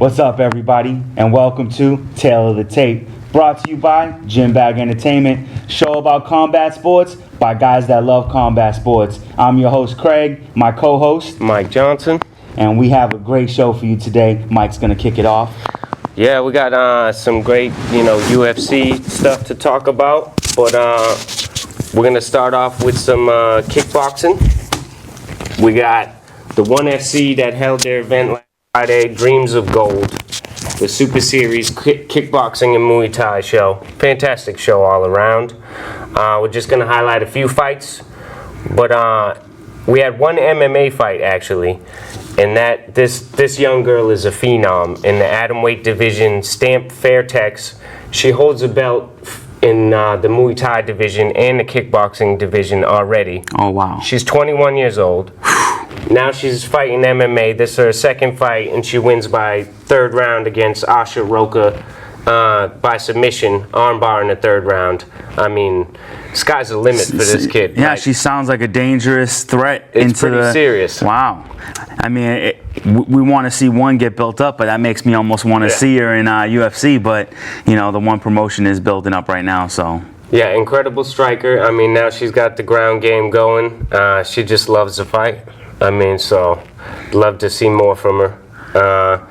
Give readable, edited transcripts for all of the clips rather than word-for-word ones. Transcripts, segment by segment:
What's up, everybody, and welcome to Tale of the Tape, brought to you by Gym Bag Entertainment, show about combat sports by guys that love combat sports. I'm your host, Craig, my co-host, Mike Johnson, and we have a great show for you today. Mike's gonna kick it off. Yeah, we got some great, UFC stuff to talk about, but we're gonna start off with some kickboxing. We got the ONE FC that held their event last Friday, Dreams of Gold, the Super Series kickboxing and Muay Thai show. Fantastic show all around. We're just gonna highlight a few fights, but we had one MMA fight actually, and that this young girl is a phenom in the atomweight division, Stamp Fairtex. She holds a belt in the Muay Thai division and the kickboxing division already. Oh, wow. She's 21 years old. Now she's fighting MMA. This is her second fight, and she wins by third round against Asha Roka by submission, armbar in the third round. I mean, sky's the limit for this kid. Yeah, she sounds like a dangerous threat. It's pretty serious. Wow. I mean, we want to see one get built up, but that makes me almost want to see her in UFC. But, the one promotion is building up right now, so. Yeah, incredible striker. I mean, now she's got the ground game going. She just loves to fight. I mean, so love to see more from her.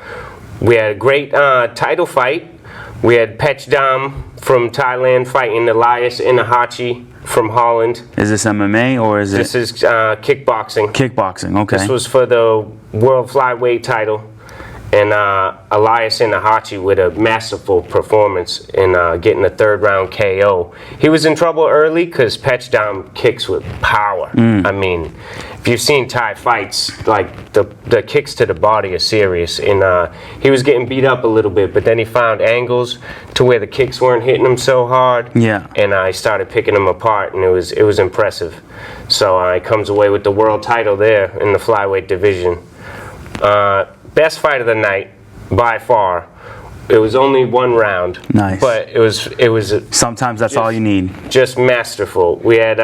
We had a great title fight. We had Petchdam from Thailand fighting Elias Inahachi from Holland. Is this MMA or is it? This is kickboxing. Kickboxing, okay. This was for the World Flyweight title. And Elias Inahachi with a masterful performance in getting a third round KO. He was in trouble early because Petchdam kicks with power. I mean, if you've seen Thai fights, like the kicks to the body are serious. And he was getting beat up a little bit, but then he found angles to where the kicks weren't hitting him so hard. Yeah. And he started picking them apart, and it was impressive. So he comes away with the world title there in the flyweight division. Best fight of the night, by far. It was only one round. Nice. But it was. Sometimes that's all you need. Just masterful. We had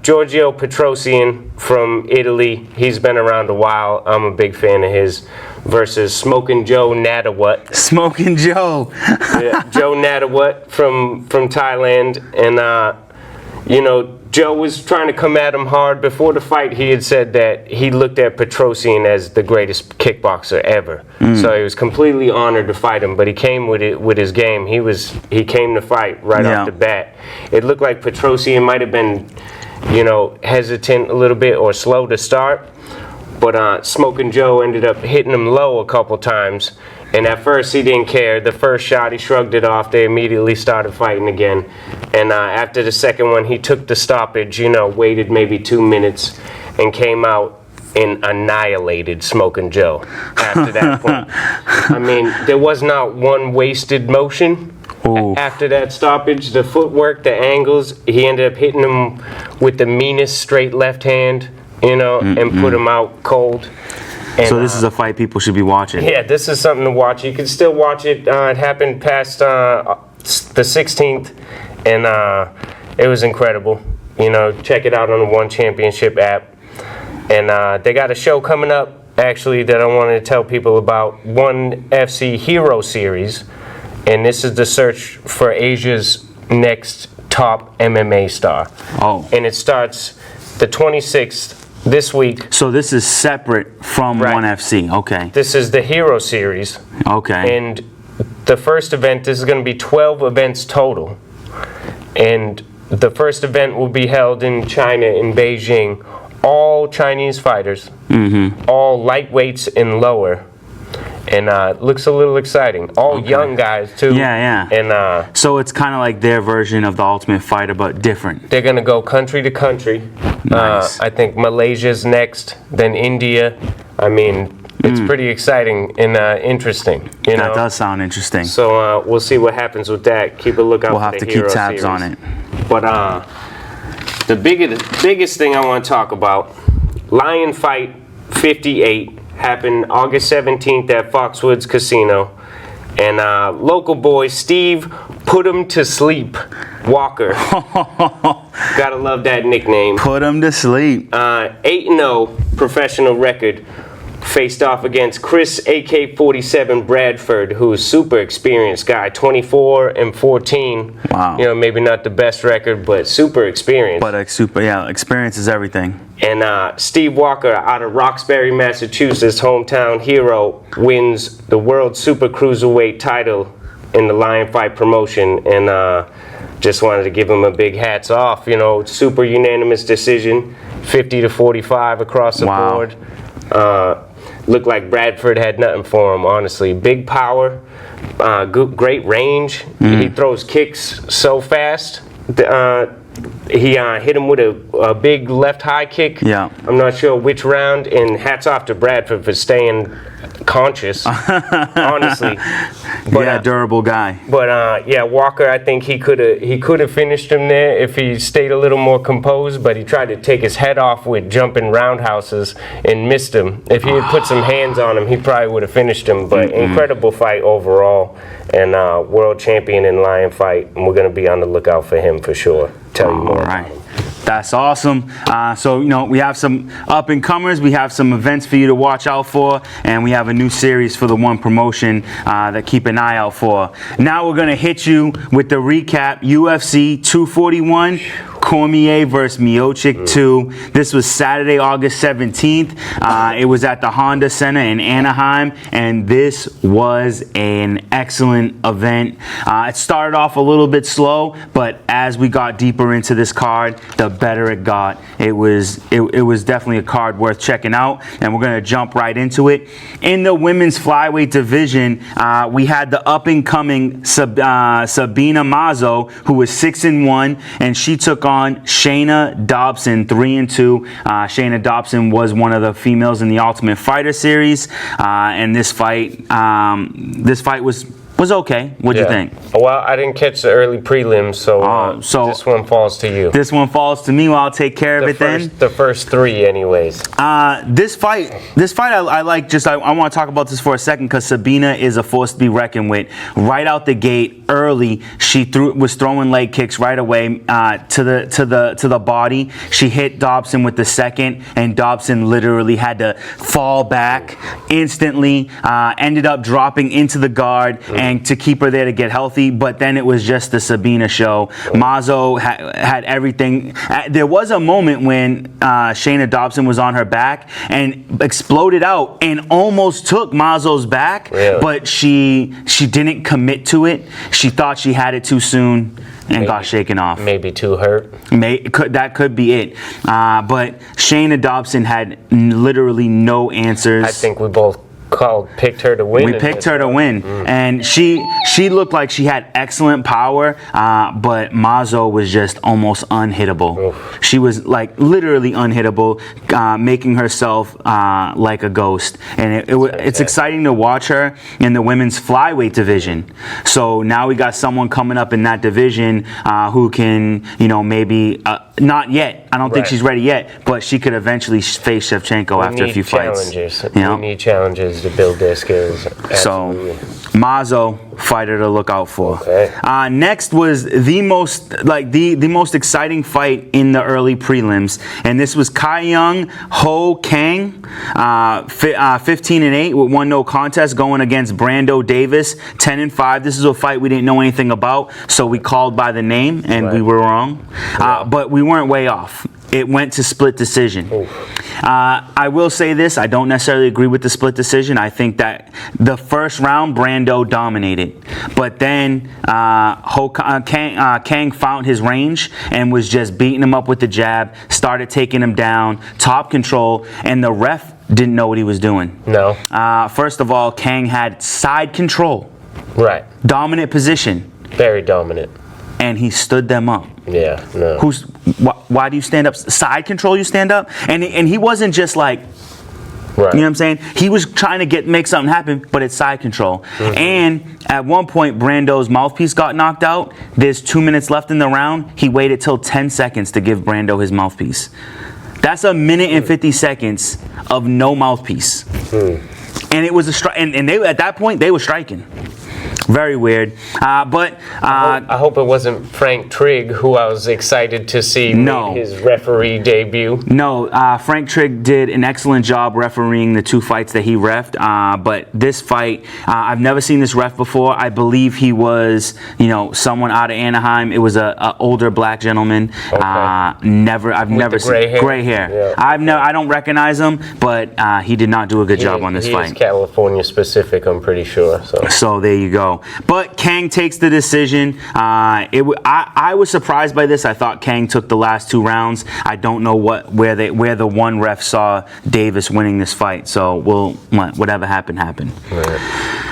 Giorgio Petrosian from Italy. He's been around a while. I'm a big fan of his. Versus Smokin' Joe Nadawat. Smokin' Joe. Yeah, Joe Nadawat from Thailand, and Joe was trying to come at him hard. Before the fight, he had said that he looked at Petrosian as the greatest kickboxer ever. So he was completely honored to fight him, but he came with his game. He came to fight right off the bat. It looked like Petrosian might have been, hesitant a little bit or slow to start, but Smokin' Joe ended up hitting him low a couple times. And at first he didn't care. The first shot he shrugged it off. They immediately started fighting again. And after the second one he took the stoppage, waited maybe 2 minutes and came out and annihilated Smokin' Joe after that point. I mean, there was not one wasted motion. After that stoppage. The footwork, the angles, he ended up hitting him with the meanest straight left hand, and put him out cold. And, so this is a fight people should be watching. Yeah, this is something to watch. You can still watch it. It happened past the 16th, and it was incredible. Check it out on the ONE Championship app. And they got a show coming up, actually, that I wanted to tell people about. ONE FC Hero Series, and this is the search for Asia's next top MMA star. Oh. And it starts the 26th. This week. So this is separate from ONE FC. Okay. This is the Hero Series. Okay. And the first event, this is going to be 12 events total. And the first event will be held in China, in Beijing. All Chinese fighters. All lightweights and lower. And looks a little exciting. All young guys, too. Yeah. And so it's kind of like their version of the Ultimate Fighter, but different. They're going to go country to country. Nice. I think Malaysia's next, then India. I mean, it's pretty exciting and interesting. That does sound interesting. So we'll see what happens with that. Keep a lookout We'll for have the to Hero keep tabs series. on it. But the biggest thing I want to talk about, Lion Fight 58 happened August 17th at Foxwoods Casino. And local boy Steve put him to sleep Walker. Gotta love that nickname. Put him to sleep. 8-0 professional record. faced off against Chris AK-47 Bradford, who's super experienced guy, 24-14. Wow. You know, maybe not the best record, but super experienced. But experience is everything. And Steve Walker out of Roxbury, Massachusetts, hometown hero, wins the World Super Cruiserweight title in the Lion Fight promotion. And just wanted to give him a big hats off. You know, super unanimous decision, 50-45 across the board. Looked like Bradford had nothing for him, honestly. Big power, great range. He throws kicks so fast. He hit him with a big left high kick. Yeah. I'm not sure which round, and hats off to Bradford for staying conscious, honestly. But, yeah, durable guy. But yeah, Walker, I think he could have finished him there if he stayed a little more composed. But he tried to take his head off with jumping roundhouses and missed him. If he had put some hands on him, he probably would have finished him. But incredible fight overall, and world champion in Lion Fight. And we're gonna be on the lookout for him for sure. Tell you more. All right. That's awesome. So, you know, we have some up-and-comers. We have some events for you to watch out for. And we have a new series for the one promotion that keep an eye out for. Now we're going to hit you with the recap. UFC 241. Cormier versus Miocic 2. This was Saturday, August 17th. It was at the Honda Center in Anaheim, and this was an excellent event. It started off a little bit slow, but as we got deeper into this card, the better it got. It was definitely a card worth checking out, and we're going to jump right into it. In the women's flyweight division, we had the up-and-coming Sabina Mazo, who was 6-1, and she took on Shayna Dobson, 3-2. Shayna Dobson was one of the females in the Ultimate Fighter series, and this fight was okay. What'd you think? Well, I didn't catch the early prelims, so this one falls to you. This one falls to me. Well, I'll take care of it then. The first three, anyways. This fight, I like. I want to talk about this for a second because Sabina is a force to be reckoned with. Right out the gate, early, she was throwing leg kicks right away to the body. She hit Dobson with the second, and Dobson literally had to fall back instantly. Ended up dropping into the guard and to keep her there to get healthy. But then it was just the Sabina show. Mazo had everything. There was a moment when Shayna Dobson was on her back and exploded out and almost took Mazo's back, but she didn't commit to it. She thought she had it too soon and got shaken off. Maybe too hurt. That could be it. But Shayna Dobson had literally no answers. I think we both picked her to win. We picked her to win, and she looked like she had excellent power, but Mazo was just almost unhittable. Oof. She was like literally unhittable, making herself like a ghost. And it's exciting to watch her in the women's flyweight division. So now we got someone coming up in that division who can, maybe not yet. I don't think she's ready yet, but she could eventually face Shevchenko after a few fights. We need challenges to build their skills. Absolutely. So Mazo, fighter to look out for. Okay. Next was the most exciting fight in the early prelims, and this was Kai Young Ho Kang, 15-8 with 1 no contest, going against Brando Davis, 10-5. This is a fight we didn't know anything about, so we called by the name, and we were wrong, but we weren't way off. It went to split decision. I will say this, I don't necessarily agree with the split decision. I think that the first round, Brando dominated. But then Kang found his range and was just beating him up with the jab, started taking him down, top control, and the ref didn't know what he was doing. No. First of all, Kang had side control. Right. Dominant position. Very dominant. And he stood them up. Yeah, no. Why do you stand up? Side control, you stand up? And he wasn't just like, you know what I'm saying? He was trying to make something happen, but it's side control. And at one point, Brando's mouthpiece got knocked out. There's 2 minutes left in the round. He waited till 10 seconds to give Brando his mouthpiece. That's a minute and 50 seconds of no mouthpiece. And it was a strike. And they, at that point, they were striking. Very weird. But I hope it wasn't Frank Trigg, who I was excited to see No. made his referee debut. No, Frank Trigg did an excellent job refereeing the 2 fights that he reffed. But this fight, I've never seen this ref before. I believe he was, someone out of Anaheim. It was a older black gentleman. Okay. I've never seen gray hair? hair. Yeah. I don't recognize him, but he did not do a good job on this He fight. is California specific, I'm pretty sure. So there you go. But Kang takes the decision. I was surprised by this. I thought Kang took the last 2 rounds. I don't know where the one ref saw Davis winning this fight. So whatever happened. Right.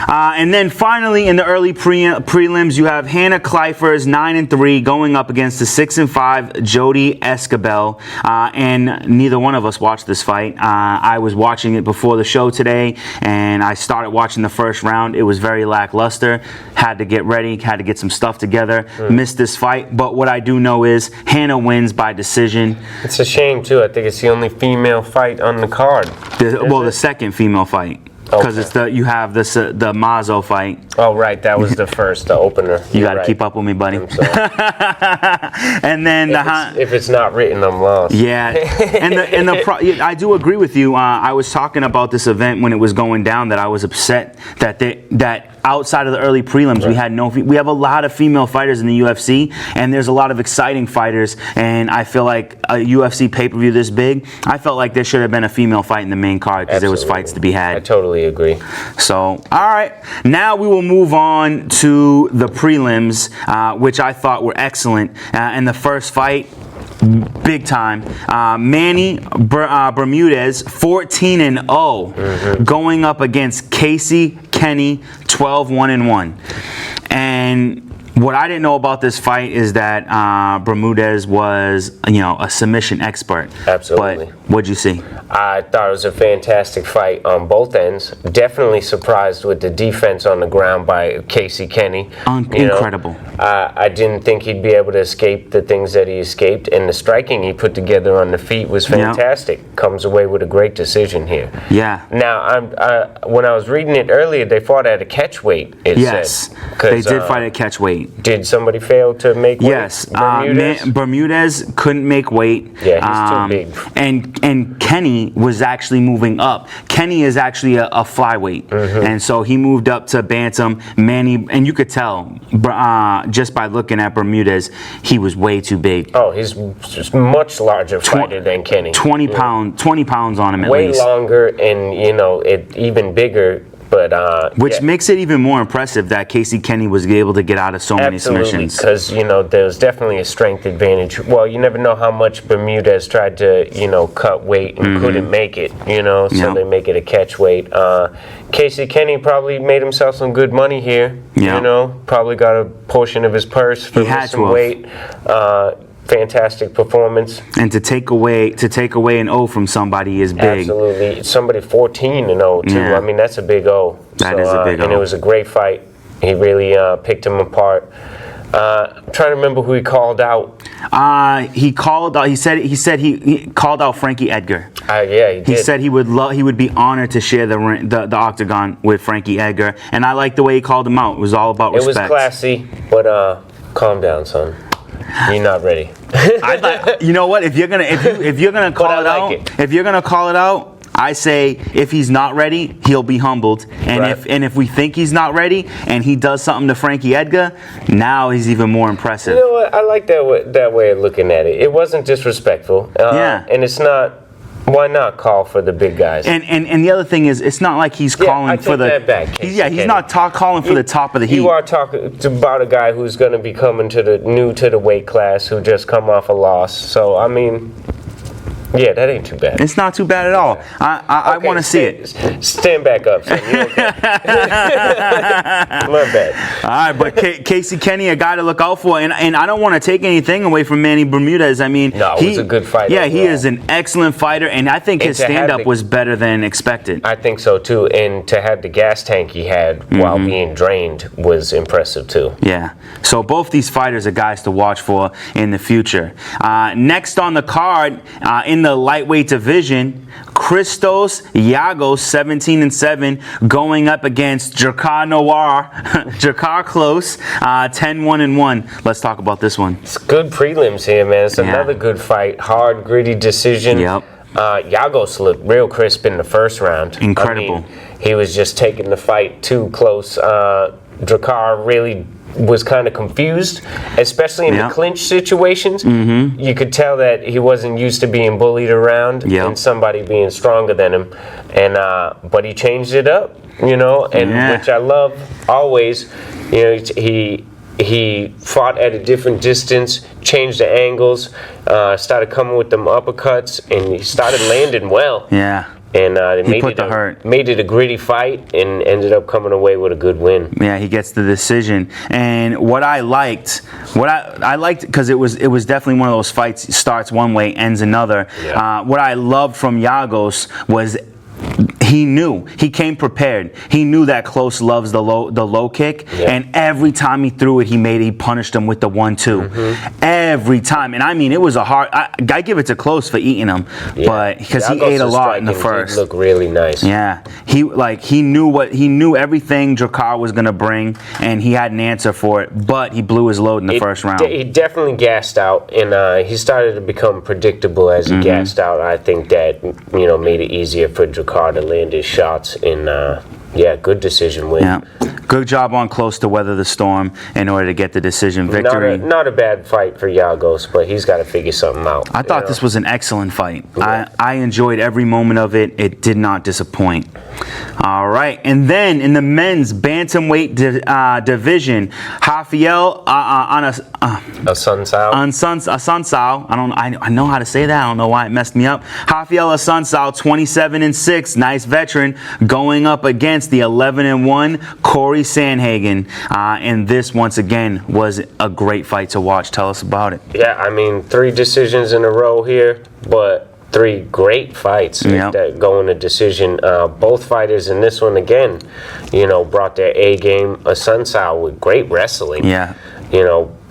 And then finally, in the early prelims, you have Hannah Kleifers 9-3 going up against the 6-5 Jody Escabel. And neither one of us watched this fight. I was watching it before the show today, and I started watching the first round. It was very lackluster. Had to get ready, had to get some stuff together. Missed this fight, but what I do know is Hannah wins by decision. It's a shame, too. I think it's the only female fight on the card. The second female fight. Because you have the Mazo fight. Oh, right. That was the first, the opener. You got to keep up with me, buddy. I'm sorry. And then if it's not written, I'm lost. Yeah, I do agree with you. I was talking about this event when it was going down that I was upset that outside of the early prelims we have a lot of female fighters in the UFC, and there's a lot of exciting fighters. And I feel like a UFC pay-per-view this big, I felt like there should have been a female fight in the main card because there was fights to be had. I totally agree. So, all right, now we will move on to the prelims, which I thought were excellent. And the first fight, big time. Manny Bermudez, 14-0, going up against Casey Kenny, 12-1-1. And what I didn't know about this fight is that Bermudez was, a submission expert. Absolutely. But what'd you see? I thought it was a fantastic fight on both ends. Definitely surprised with the defense on the ground by Casey Kenny. Incredible. I didn't think he'd be able to escape the things that he escaped, and the striking he put together on the feet was fantastic. Yep. Comes away with a great decision here. Yeah. Now, when I was reading it earlier, they fought at a catch weight, Yes, they did fight at catch weight. Did somebody fail to make weight? Yes. Bermudez? Bermudez couldn't make weight. Yeah, he's too big. And Kenny was actually moving up. Kenny is actually a flyweight, and so he moved up to bantam. Manny, and you could tell just by looking at Bermudez, he was way too big. Oh, he's just much larger fighter than Kenny. 20 pounds on him at way least. Way longer and even bigger. But which makes it even more impressive that Casey Kenny was able to get out of so many submissions. Because there's definitely a strength advantage. Well, you never know how much Bermudez tried to cut weight and couldn't make it. So they make it a catch weight. Casey Kenny probably made himself some good money here. Probably got a portion of his purse for some weight. Fantastic performance. And to take away an O from somebody is big. Absolutely. Somebody 14-0 too. Yeah. I mean, that's a big O. That is a big O. And it was a great fight. He really picked him apart. I'm trying to remember who he called out. He called out. He said he called out Frankie Edgar. Yeah, he did. He said he would be honored to share the octagon with Frankie Edgar, and I like the way he called him out. It was all about respect. It was classy, but calm down, son. You're not ready. You know what? If you're gonna call it out, I say if he's not ready, he'll be humbled. And if we think he's not ready and he does something to Frankie Edgar, now he's even more impressive. You know what? I like that way of looking at it. It wasn't disrespectful. And it's not. Why not call for the big guys? And the other thing is, it's not like he's calling for the. That back, he's not calling for the top of the heat. You are talking about a guy who's going to be coming new to the weight class, who just come off a loss. So I mean, yeah, that ain't too bad. It's not too bad at all. I want to see it. Stand back up, son. You okay? Love that. All right, but Casey Kenny, a guy to look out for, and I don't want to take anything away from Manny Bermudez. I mean, no, he was a good fighter. Yeah, he is an excellent fighter, and I think his stand-up was better than expected. I think so too, and to have the gas tank he had while being drained was impressive too. Yeah, so both these fighters are guys to watch for in the future. Next on the card, in the lightweight division, Christos Giagos, 17-7, going up against Jakar Noir, Jakar Close, 10-1-1. Let's talk about this one. It's good prelims here, man. It's another good fight. Hard, gritty decision. Yep. Giagos looked real crisp in the first round. Incredible. I mean, he was just taking the fight too close. Jakar really was kind of confused, especially in the clinch situations. You could tell that he wasn't used to being bullied around and somebody being stronger than him. And but he changed it up, and which I love always. He fought at a different distance, changed the angles, started coming with them uppercuts, and he started landing well. Yeah. And made it a gritty fight and ended up coming away with a good win. Yeah, he gets the decision. And what I liked because it was definitely one of those fights. Starts one way, ends another. Yeah. What I loved from Giagos was he came prepared. He knew that Close loves the low kick, and every time he threw it, he punished him with the 1-2. Every time, and I mean, it was a hard. I give it to Close for eating him, but because he ate a lot in the first. He looked really nice. Yeah, he knew everything Jakar was gonna bring, and he had an answer for it, but he blew his load in the first round. He definitely gassed out, and he started to become predictable as he gassed out. I think that made it easier for Jakar to land his shots, and good decision win. Yeah, good job on Close to weather the storm in order to get the decision victory. Not a bad fight for Giagos, but he's got to figure something out. I thought this was an excellent fight. Yeah. I enjoyed every moment of it. It did not disappoint. All right, and then in the men's bantamweight division, Rafael Assunção. I know how to say that. I don't know why it messed me up. Rafael Assunção, 27-6, nice veteran, going up against the 11-1 Corey Sandhagen. And this once again was a great fight to watch. Tell us about it. Yeah, I mean, 3 decisions in a row here, but 3 great fights that go in a decision. Both fighters in this one again, brought their A game. Assunção with great wrestling. Yeah.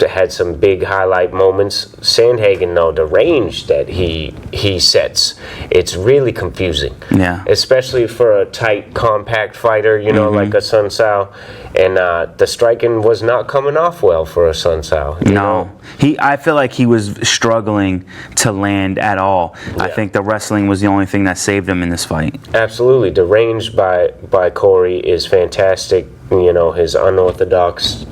Had some big highlight moments. Sandhagen, though, the range that he sets, it's really confusing. Yeah. Especially for a tight, compact fighter, like Assunção. And the striking was not coming off well for Assunção. No. I feel like he was struggling to land at all. Yeah. I think the wrestling was the only thing that saved him in this fight. Absolutely. The range by Corey is fantastic. His unorthodox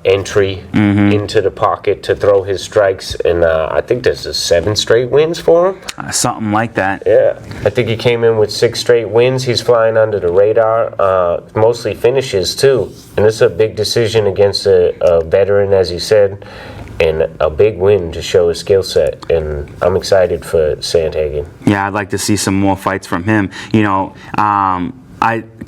entry into the pocket to throw his strikes, and I think this is 7 straight wins for him. Something like that. Yeah, I think he came in with 6 straight wins. He's flying under the radar, mostly finishes too, and this is a big decision against a veteran, as you said, and a big win to show his skill set, and I'm excited for Sandhagen. Yeah, I'd like to see some more fights from him.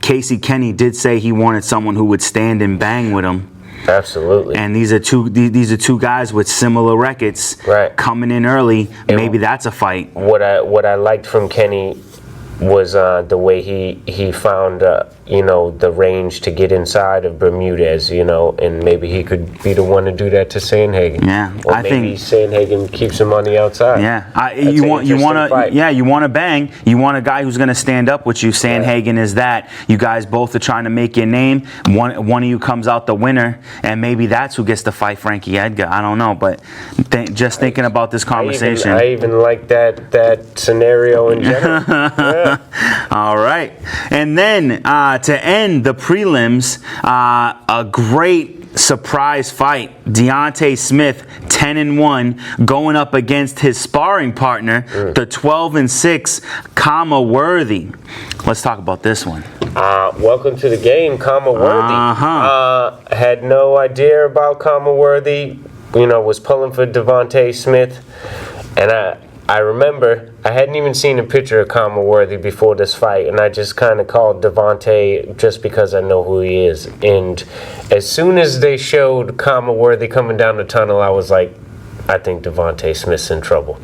Casey Kenny did say he wanted someone who would stand and bang with him. Absolutely. And these are two guys with similar records coming in early. And maybe that's a fight. What I liked from Kenny was the way he found the range to get inside of Bermudez, and maybe he could be the one to do that to Sandhagen. Yeah, or maybe Sandhagen keeps him on the outside. Yeah, you want to bang. You want a guy who's going to stand up with you. Sandhagen is that. You guys both are trying to make your name. One of you comes out the winner, and maybe that's who gets to fight Frankie Edgar. I don't know, but thinking about this conversation, I even like that scenario in general. Yeah. All right, and then to end the prelims, a great surprise fight. Deontay Smith, 10-1, going up against his sparring partner, the 12-6 Kama Worthy. Let's talk about this one. Welcome to the game, Kama Worthy. Had no idea about Kama Worthy. Was pulling for Devontae Smith, and I remember I hadn't even seen a picture of Kama Worthy before this fight, and I just kind of called Devontae just because I know who he is. And as soon as they showed Kama Worthy coming down the tunnel, I was like, I think Devontae Smith's in trouble.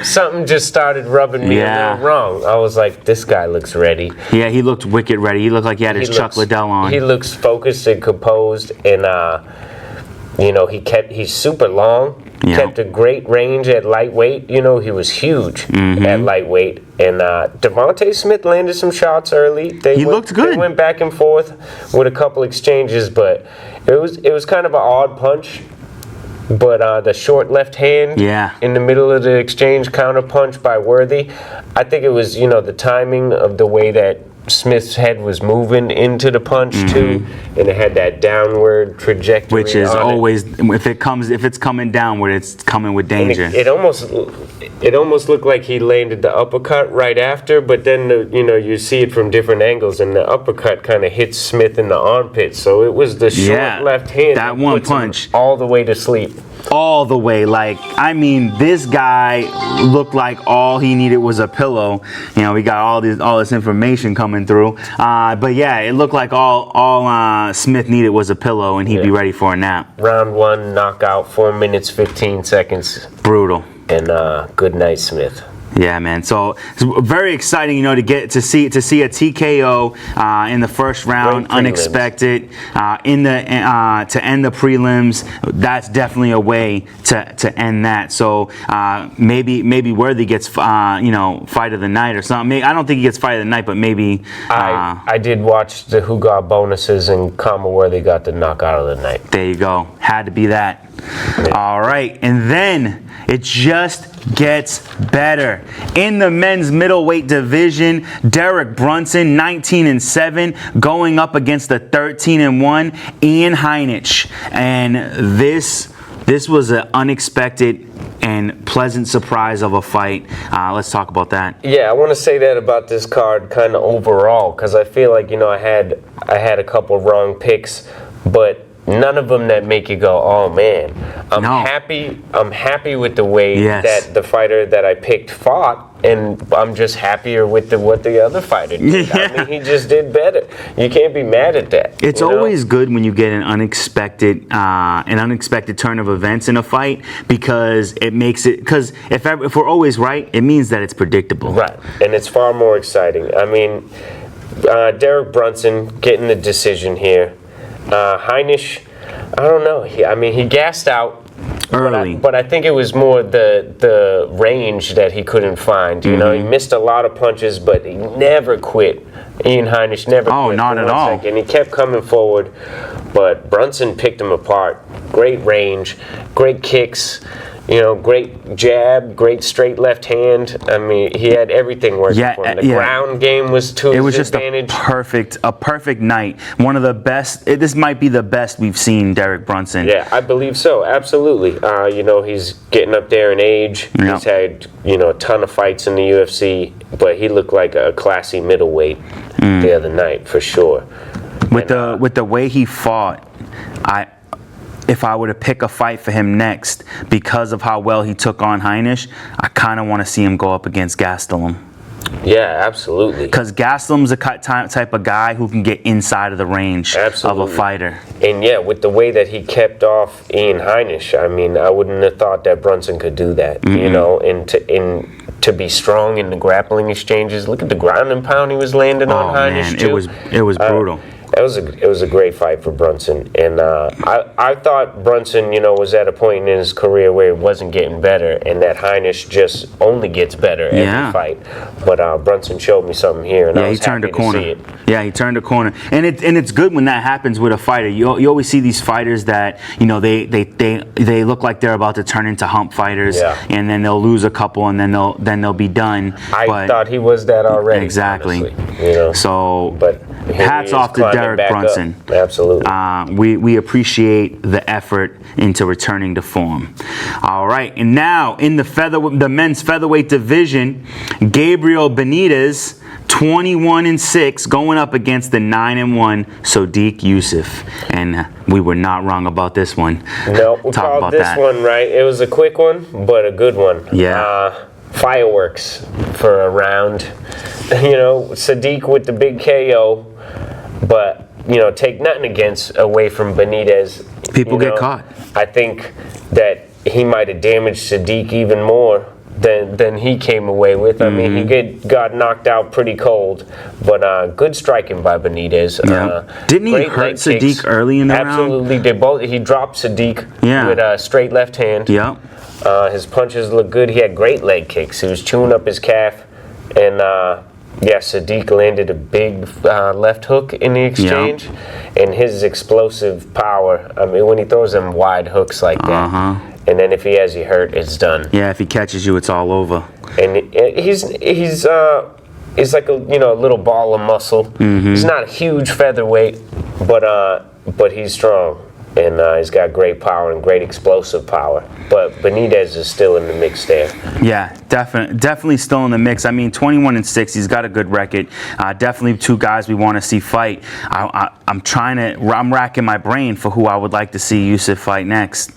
Something just started rubbing me a little wrong. I was like, this guy looks ready. Yeah, he looked wicked ready. He looked like he had his Chuck Liddell on. He looks focused and composed, and he's super long. Yeah. Kept a great range at lightweight. He was huge at lightweight. And Devontae Smith landed some shots early. He looked good. They went back and forth with a couple exchanges, but it was kind of an odd punch. But the short left hand in the middle of the exchange, counter punch by Worthy, I think it was, the timing of the way that Smith's head was moving into the punch too, and it had that downward trajectory. Which is always, if it's coming downward, it's coming with danger. And it almost looked like he landed the uppercut right after, but then you see it from different angles, and the uppercut kind of hits Smith in the armpit. So it was the short left hand that one punch all the way to sleep. All the way, this guy looked like all he needed was a pillow. We got all this information coming through, but yeah, it looked like all Smith needed was a pillow, and he'd be ready for a nap. Round 1 knockout, 4 minutes 15 seconds. Brutal. And good night, Smith. Yeah, man. So it's very exciting, to get to see a TKO in the first round, unexpected. To end the prelims, that's definitely a way to end that. So maybe Worthy gets fight of the night or something. I don't think he gets fight of the night, but maybe. I did watch the Who Got bonuses, and Cormier Worthy got the knockout of the night. There you go. Had to be that. Yeah. All right, and then it just gets better. In the men's middleweight division, Derek Brunson, 19-7, going up against the 13-1 Ian Heinisch. And this was an unexpected and pleasant surprise of a fight. Let's talk about that. Yeah, I want to say that about this card kind of overall, because I feel like, I had a couple wrong picks, but none of them that make you go, oh man. I'm happy with the way that the fighter that I picked fought, and I'm just happier with what the other fighter did. Yeah. I mean, he just did better. You can't be mad at that. It's always good when you get an unexpected turn of events in a fight, because it makes it. Because if we're always right, it means that it's predictable. Right, and it's far more exciting. I mean, Derek Brunson getting the decision here. Heinisch, I don't know. He gassed out early, but I think it was more the range that he couldn't find. He missed a lot of punches, but he never quit. Ian Heinisch never quit. Oh, not at all. And he kept coming forward, but Brunson picked him apart. Great range, great kicks. Great jab, great straight left hand. I mean, he had everything working for him. The ground game was to his advantage. It was just a perfect night. One of the best. This might be the best we've seen Derek Brunson. Yeah, I believe so. Absolutely. He's getting up there in age. Yep. He's had a ton of fights in the UFC, but he looked like a classy middleweight the other night for sure. With the way he fought, if I were to pick a fight for him next, because of how well he took on Heinisch, I kind of want to see him go up against Gastelum. Yeah, absolutely. Because Gastelum's a type of guy who can get inside of the range of a fighter. And yeah, with the way that he kept off Ian Heinisch, I wouldn't have thought that Brunson could do that. And to be strong in the grappling exchanges. Look at the ground and pound he was landing on Heinisch too. It was brutal. It was a great fight for Brunson, and I thought Brunson, was at a point in his career where it wasn't getting better, and that Heinisch just only gets better every fight. But Brunson showed me something here, and I was happy to see it. Yeah, he turned a corner, and it's good when that happens with a fighter. You always see these fighters that they look like they're about to turn into hump fighters, and then they'll lose a couple, and then they'll be done. I thought he was that already. Exactly. Honestly, So, but hats off to Derek Brunson. Up. Absolutely. We appreciate the effort into returning to form. All right, and now in the men's featherweight division, Gabriel Benitez, 21-6, going up against the 9-1 Sodiq Yusuff, and we were not wrong about this one. No, we called this one right. It was a quick one, but a good one. Yeah. Fireworks for a round. Sodiq with the big KO, but take nothing away from Benitez. People get caught. I think that he might have damaged Sodiq even more than he came away with. I mean, he got knocked out pretty cold, but good striking by Benitez. Didn't he hurt Sadiq early in the round? Absolutely. He dropped Sadiq with a straight left hand. Yeah. His punches look good. He had great leg kicks. He was chewing up his calf, and Sadiq landed a big left hook in the exchange, and his explosive power. I mean, when he throws them wide hooks like that, and then if he has you hurt, it's done. Yeah, if he catches you, it's all over. And he's like a little ball of muscle. He's not a huge featherweight, but he's strong. And he's got great power and great explosive power. But Benitez is still in the mix there. Yeah, definitely still in the mix. I mean, 21-6. He's got a good record. Definitely two guys we want to see fight. I'm racking my brain for who I would like to see Yusuf fight next.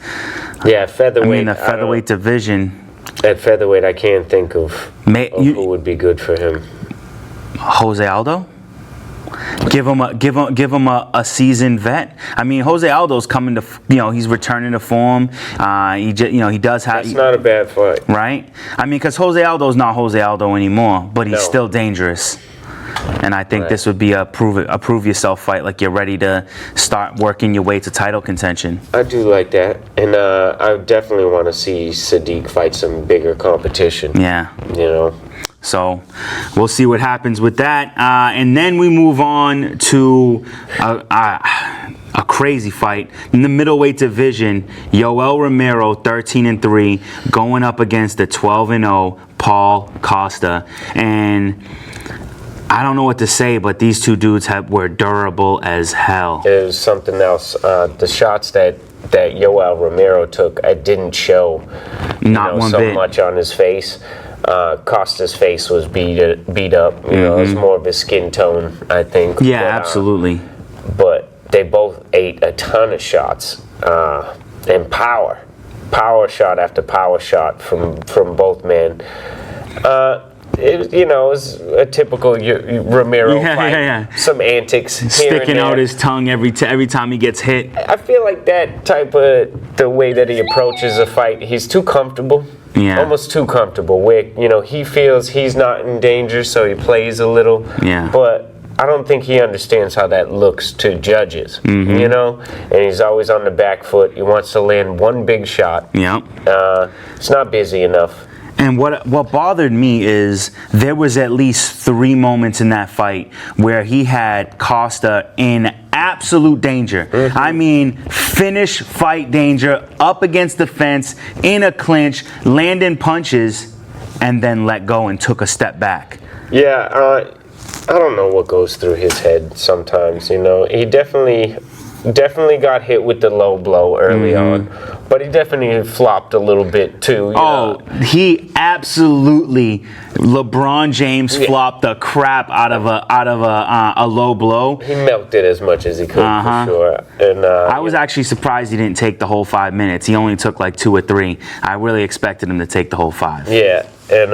Yeah, featherweight. I mean, the featherweight division. At featherweight, I can't think of who would be good for him. Jose Aldo? Give him a seasoned vet. I mean, Jose Aldo's coming to, he's returning to form. He does have. That's not a bad fight, right? I mean, because Jose Aldo's not Jose Aldo anymore, but he's still dangerous. And I think this would be a prove yourself fight, like you're ready to start working your way to title contention. I do like that, and I definitely want to see Sadiq fight some bigger competition. Yeah. So we'll see what happens with that. And then we move on to a crazy fight in the middleweight division. Yoel Romero, 13-3, going up against the 12-0 Paul Costa. And I don't know what to say, but these two dudes were durable as hell. It was something else. The shots that Yoel Romero took, I didn't show much on his face. Costa's face was beat up. It was more of a skin tone, I think. Yeah, absolutely. But they both ate a ton of shots and power shot after power shot from both men. It was a typical Romero fight. Yeah. Some antics, sticking out his tongue every time he gets hit. I feel like that type of the way that he approaches a fight, he's too comfortable. Yeah. Almost too comfortable. Where he feels he's not in danger, so he plays a little. Yeah. But I don't think he understands how that looks to judges. And he's always on the back foot. He wants to land one big shot. Yeah. It's not busy enough. And what bothered me is there was at least 3 moments in that fight where he had Costa in absolute danger. I mean, finish fight danger, up against the fence, in a clinch, landing punches, and then let go and took a step back. Yeah, I don't know what goes through his head sometimes. He definitely got hit with the low blow early on, but he definitely flopped a little bit too. He absolutely LeBron James flopped the crap out of a low blow. He milked it as much as he could for sure. And I was actually surprised he didn't take the whole 5 minutes. He only took like 2 or 3. I really expected him to take the whole 5. Yeah, and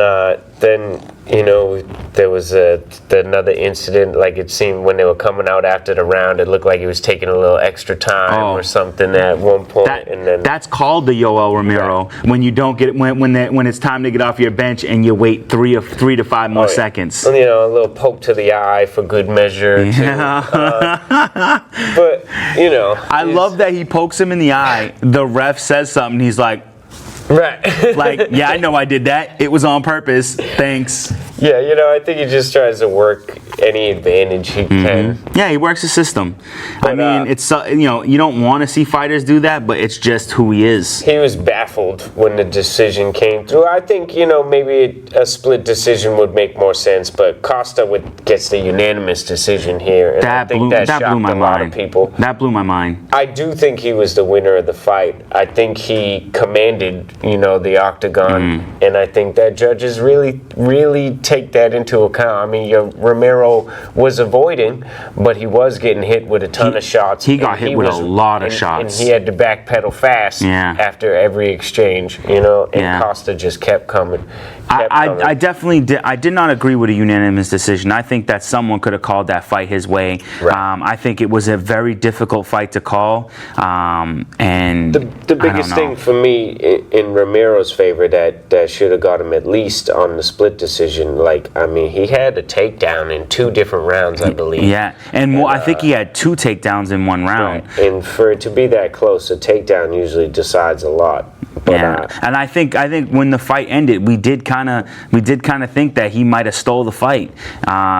then there was another incident. Like it seemed when they were coming out after the round, it looked like he was taking a little extra time or something at one point. And then that's called the Yoel Romero when you don't get when it's time to get off your bench and you wait 3 to 5 more seconds. A little poke to the eye for good measure. Yeah. But I love that he pokes him in the eye. The ref says something. He's like. Right. Like, yeah, I know I did that. It was on purpose. Thanks. Yeah, I think he just tries to work any advantage he can. Yeah, he works the system. But, I mean, it's you don't want to see fighters do that, but it's just who he is. He was baffled when the decision came through. I think maybe a split decision would make more sense, but Costa gets the unanimous decision here, and I think that shocked a lot of people. That blew my mind. I do think he was the winner of the fight. I think he commanded the octagon, and I think that judges really take that into account. I mean, Romero was avoiding, but he was getting hit with a ton of shots. He got hit with a lot of shots. And he had to backpedal fast after every exchange, and Costa just kept coming. I definitely did. I did not agree with a unanimous decision. I think that someone could have called that fight his way. Right. I think it was a very difficult fight to call. And the biggest thing for me in Romero's favor that should have got him at least on the split decision. He had a takedown in 2 different rounds, I believe. Yeah, and I think he had 2 takedowns in 1 round. Right. And for it to be that close, a takedown usually decides a lot. But, and I think when the fight ended, we did kind of think that he might have stole the fight.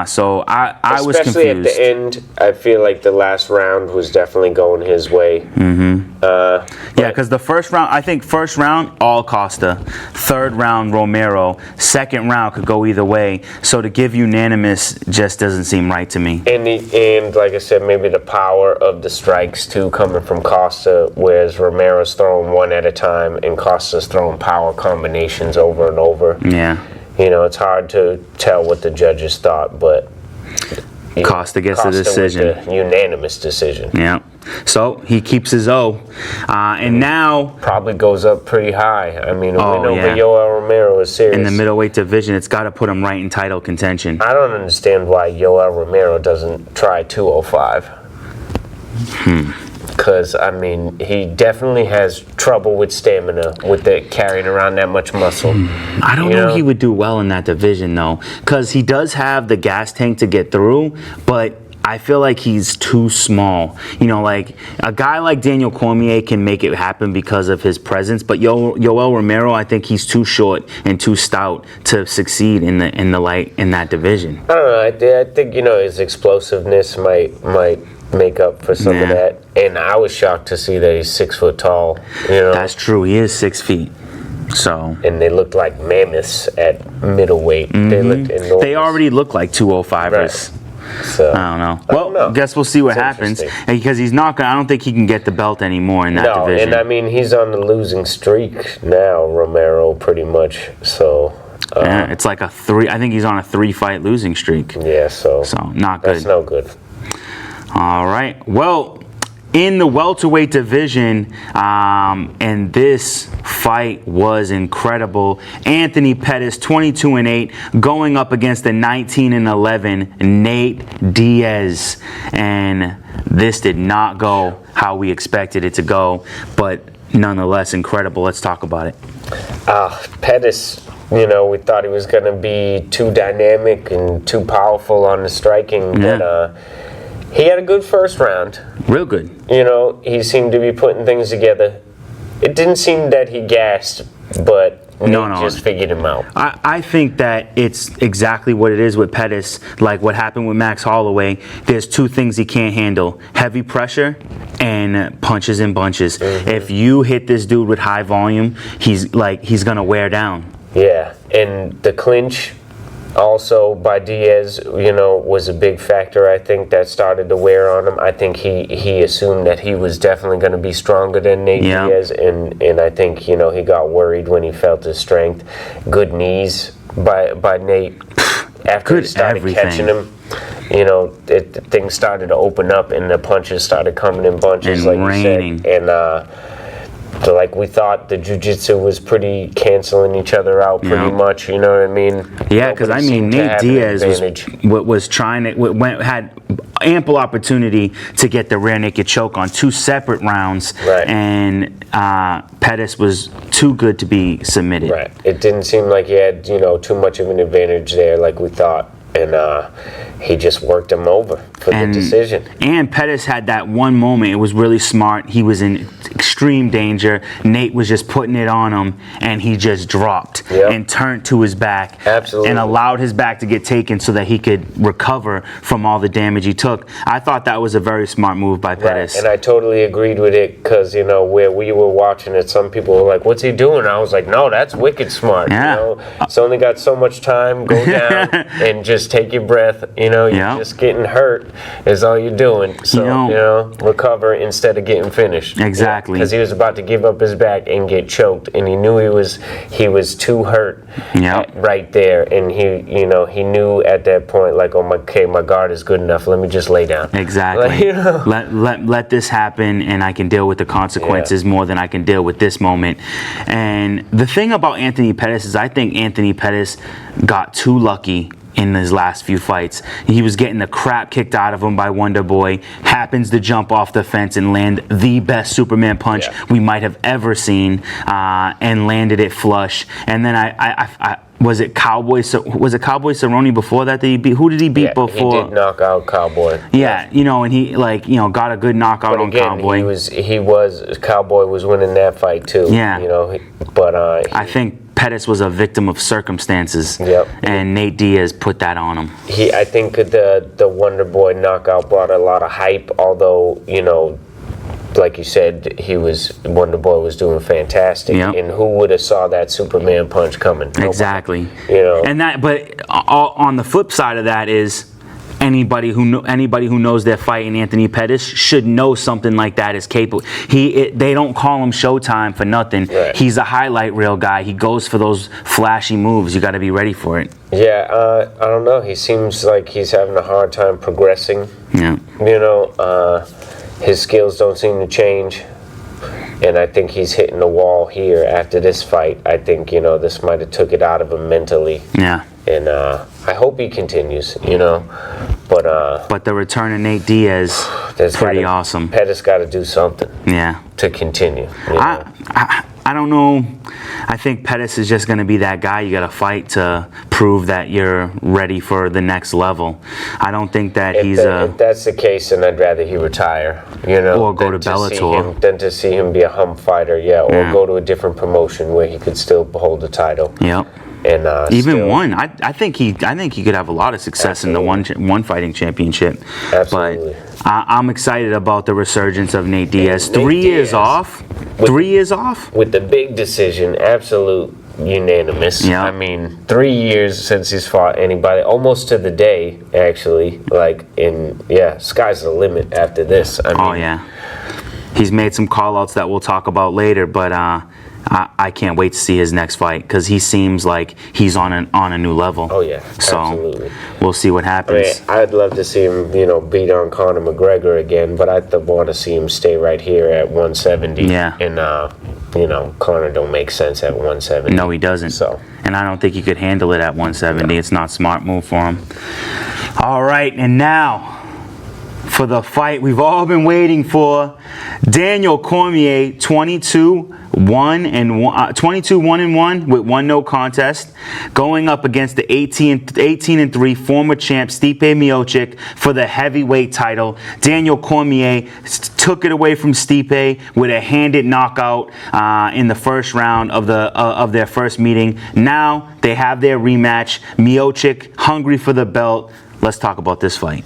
So I was confused. Especially at the end, I feel like the last round was definitely going his way. Because the first round all Costa, 3rd round Romero, 2nd round could go either way. So to give unanimous just doesn't seem right to me. And like I said, maybe the power of the strikes too coming from Costa, whereas Romero's throwing one at a time and Costa's throwing power combinations over and over. Yeah. It's hard to tell what the judges thought, but Costa gets the decision. With the unanimous decision. Yeah. So he keeps his O. And now probably goes up pretty high. I mean, a win over Yoel Romero is serious. In the middleweight division, it's got to put him right in title contention. I don't understand why Yoel Romero doesn't try 205. Because, he definitely has trouble with stamina with carrying around that much muscle. I don't know if he would do well in that division, though. Because he does have the gas tank to get through, but I feel like he's too small. Like a guy like Daniel Cormier can make it happen because of his presence, but Yoel Romero, I think he's too short and too stout to succeed in that division. I don't know. I think his explosiveness might make up for some of that. And I was shocked to see that he's 6 foot tall. That's true. He is 6 feet. So. And they looked like mammoths at middleweight. They looked enormous. They already look like 205ers. Right. So, I don't know. Guess we'll see what happens. Because he's not gonna. I don't think he can get the belt anymore in that division. And he's on the losing streak now, Romero, pretty much. So. It's like a 3. I think he's on a 3-fight losing streak. Yeah. So not good. That's no good. All right. Well, in the welterweight division, and this fight was incredible. Anthony Pettis, 22-8, going up against the 19-11 Nate Diaz, and this did not go how we expected it to go, but nonetheless incredible. Let's talk about it. Pettis. We thought he was going to be too dynamic and too powerful on the striking, but he had a good first round. Real good. He seemed to be putting things together. It didn't seem that he gassed, but Nate just figured him out. I think that it's exactly what it is with Pettis, like what happened with Max Holloway. There's 2 things he can't handle: heavy pressure and punches and bunches. If you hit this dude with high volume, he's gonna wear down. Yeah, and the clinch also by Diaz, was a big factor. I think that started to wear on him. I think he assumed that he was definitely going to be stronger than Nate Diaz, and I think he got worried when he felt his strength. Good knees by Nate after he started catching him. Things started to open up and the punches started coming in bunches, and like raining. You said, and. So we thought the jiu-jitsu was pretty canceling each other out pretty much, you know what I mean? Yeah, because Nate Diaz was trying to, had ample opportunity to get the rear naked choke on 2 separate rounds, and Pettis was too good to be submitted. Right. It didn't seem like he had, too much of an advantage there like we thought. And he just worked him over for the decision. And Pettis had that one moment. It was really smart. He was in extreme danger. Nate was just putting it on him, and he just dropped and turned to his back. Absolutely. And allowed his back to get taken so that he could recover from all the damage he took. I thought that was a very smart move by Pettis. Right. And I totally agreed with it because, where we were watching it, some people were like, what's he doing? I was like, no, that's wicked smart. Yeah. It's only got so much time. Go down and just take your breath, You know, you're just getting hurt is all you're doing. So, recover instead of getting finished. Exactly. Because he was about to give up his back and get choked, and he knew he was too hurt right there, and he knew at that point, like, my guard is good enough. Let me just lay down. Exactly. Like, let this happen, and I can deal with the consequences more than I can deal with this moment. And the thing about Anthony Pettis is I think Anthony Pettis got too lucky in his last few fights. He was getting the crap kicked out of him by Wonder Boy, happens to jump off the fence and land the best Superman punch we might have ever seen, and landed it flush. And then I was it Cowboy Cerrone before that he beat? Who did he beat before? He did knock out Cowboy. Yeah, and he got a good knockout on Cowboy. Cowboy was winning that fight too. Yeah. I think Pettis was a victim of circumstances. Yep. And Nate Diaz put that on him. I think the Wonder Boy knockout brought a lot of hype, although, like you said, Wonder Boy was doing fantastic. Yep. And who would have saw that Superman punch coming? Nobody. Exactly. And but on the flip side of that is anybody who knows their fight in Anthony Pettis should know something like that is capable. They don't call him Showtime for nothing. Right. He's a highlight reel guy. He goes for those flashy moves. You got to be ready for it. Yeah, I don't know. He seems like he's having a hard time progressing. Yeah. His skills don't seem to change. And I think he's hitting the wall here after this fight. I think, this might have took it out of him mentally. Yeah. And I hope he continues, But the return of Nate Diaz is pretty awesome. Pettis got to do something. Yeah. To continue. I don't know. I think Pettis is just going to be that guy. You got to fight to prove that you're ready for the next level. I don't think that if that's the case, then I'd rather he retire, or go to Bellator than to see him be a hump fighter, or go to a different promotion where he could still hold the title. Yep. And even one. I think he could have a lot of success in the one fighting championship. Absolutely. But I'm excited about the resurgence of Nate Diaz. 3 years off. 3 years off with the big decision. Absolute unanimous. Yeah. I mean, 3 years since he's fought anybody, almost to the day. Actually, sky's the limit after this. He's made some call-outs that we'll talk about later, but I can't wait to see his next fight because he seems like he's on a new level. Oh yeah, so absolutely. We'll see what happens. I'd love to see him, beat on Conor McGregor again, but I want to see him stay right here at 170. Yeah. And Conor don't make sense at 170. No, he doesn't. So. And I don't think he could handle it at 170. No. It's not a smart move for him. All right, and now for the fight we've all been waiting for, Daniel Cormier, 22-1-1 with 1 no contest, going up against the 18-3 former champ Stipe Miocic for the heavyweight title. Daniel Cormier took it away from Stipe with a handed knockout in the first round of their first meeting. Now they have their rematch. Miocic hungry for the belt. Let's talk about this fight.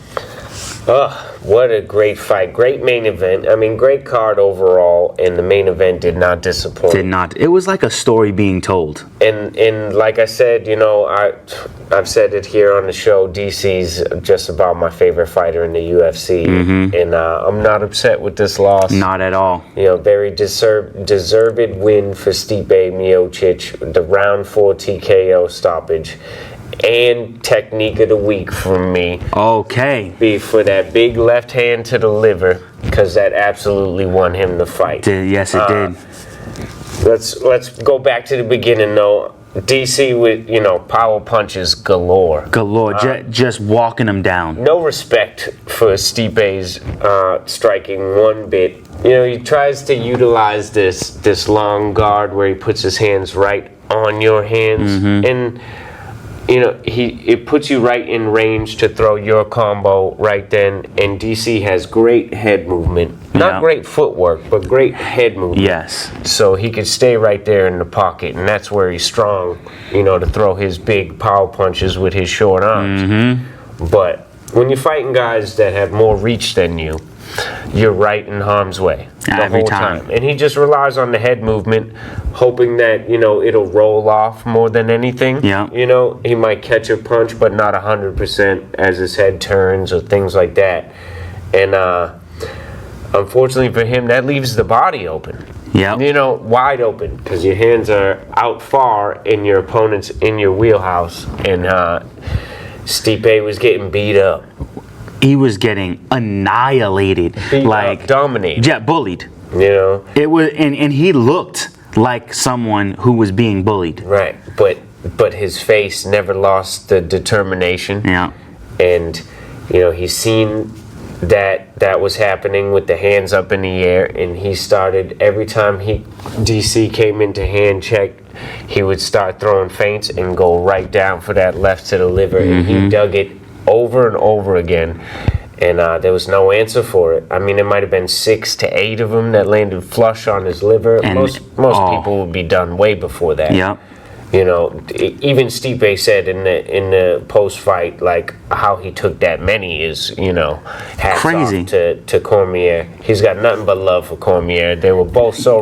What a great fight. Great main event. I mean, great card overall, and the main event did not disappoint. Did not. It was like a story being told. And like I said, I've said it here on the show, DC's just about my favorite fighter in the UFC. Mm-hmm. And I'm not upset with this loss. Not at all. Very deserved win for Stipe Miocic, the round 4 TKO stoppage. And technique of the week from me. Okay. Be for that big left hand to the liver, because that absolutely won him the fight. Yes, it did. Let's go back to the beginning though. DC with power punches galore. Just walking him down. No respect for Stipe's striking one bit. He tries to utilize this long guard where he puts his hands right on your hands, mm-hmm. and it puts you right in range to throw your combo right then, and DC has great head movement. Not great footwork, but great head movement. Yes. So he could stay right there in the pocket, and that's where he's strong, to throw his big power punches with his short arms. Mm-hmm. But when you're fighting guys that have more reach than you, you're right in harm's way the Every whole time. And he just relies on the head movement, hoping that, it'll roll off more than anything. Yeah. He might catch a punch, but not 100% as his head turns or things like that. And unfortunately for him, that leaves the body open. Yeah. Wide open, because your hands are out far and your opponent's in your wheelhouse. And Stipe was getting beat up. He was getting annihilated, Dominated. Yeah, bullied. It was, and he looked like someone who was being bullied. Right, but his face never lost the determination. Yeah, and he's seen that was happening with the hands up in the air, and he started every time DC came into hand check, he would start throwing feints and go right down for that left to the liver, and he dug it over and over again, and there was no answer for it. I mean, it might have been 6 to 8 of them that landed flush on his liver. And most people would be done way before that. Yeah. Even Stipe said in the post fight, like, how he took that many is, hats crazy. Off to Cormier. He's got nothing but love for Cormier. They were both so